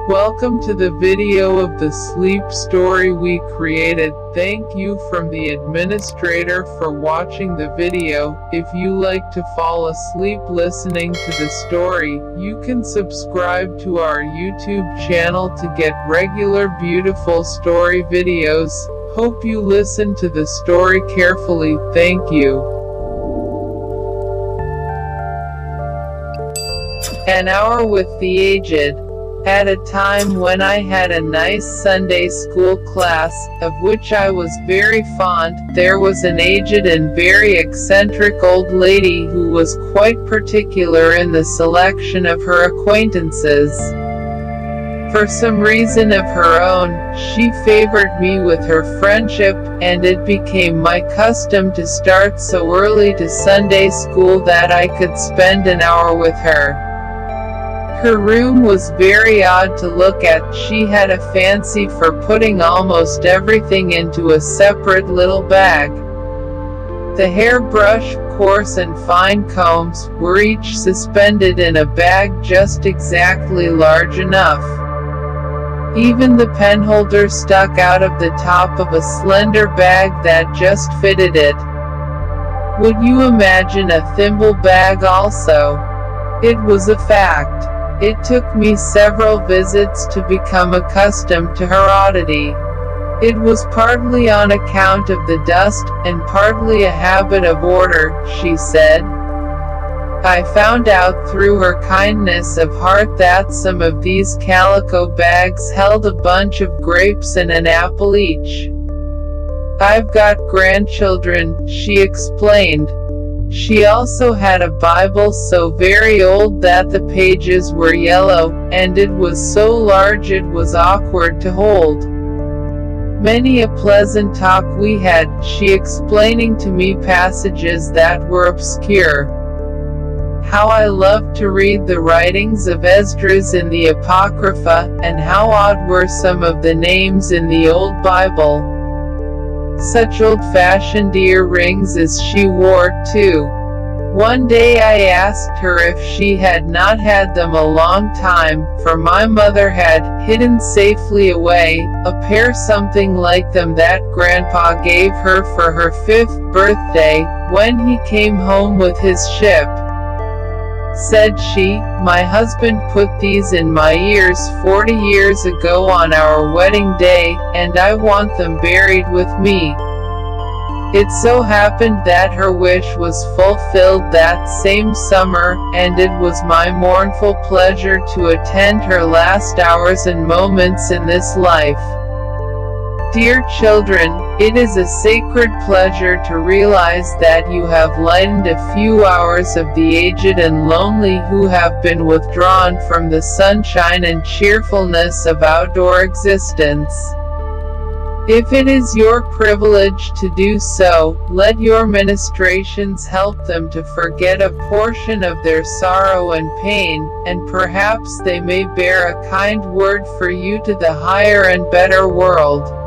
Welcome to the video of the sleep story we created. Thank you from the administrator for watching the video. If you like to fall asleep listening to the story, you can subscribe to our YouTube channel to get regular beautiful story videos. Hope you listen to the story carefully. Thank you. An Hour with the Aged. At a time when I had a nice Sunday school class, of which I was very fond, there was an aged and very eccentric old lady who was quite particular in the selection of her acquaintances. For some reason of her own, she favored me with her friendship, and it became my custom to start so early to Sunday school that I could spend an hour with her. Her room was very odd to look at. She had a fancy for putting almost everything into a separate little bag. The hairbrush, coarse and fine combs were each suspended in a bag just exactly large enough. Even the penholder stuck out of the top of a slender bag that just fitted it. Would you imagine a thimble bag also? It was a fact. It took me several visits to become accustomed to her oddity. It was partly on account of the dust, and partly a habit of order, she said. I found out through her kindness of heart that some of these calico bags held a bunch of grapes and an apple each. I've got grandchildren, she explained. She also had a Bible so very old that the pages were yellow, and it was so large it was awkward to hold. Many a pleasant talk we had, she explaining to me passages that were obscure. How I loved to read the writings of Esdras in the Apocrypha, and how odd were some of the names in the Old Bible. Such old-fashioned earrings as she wore, too. One day I asked her if she had not had them a long time, for my mother had, hidden safely away, a pair something like them that Grandpa gave her for her 5th birthday, when he came home with his ship. Said she, my husband put these in my ears 40 years ago on our wedding day, and I want them buried with me. It so happened that her wish was fulfilled that same summer, and it was my mournful pleasure to attend her last hours and moments in this life. Dear children, it is a sacred pleasure to realize that you have lightened a few hours of the aged and lonely who have been withdrawn from the sunshine and cheerfulness of outdoor existence. If it is your privilege to do so, let your ministrations help them to forget a portion of their sorrow and pain, and perhaps they may bear a kind word for you to the higher and better world.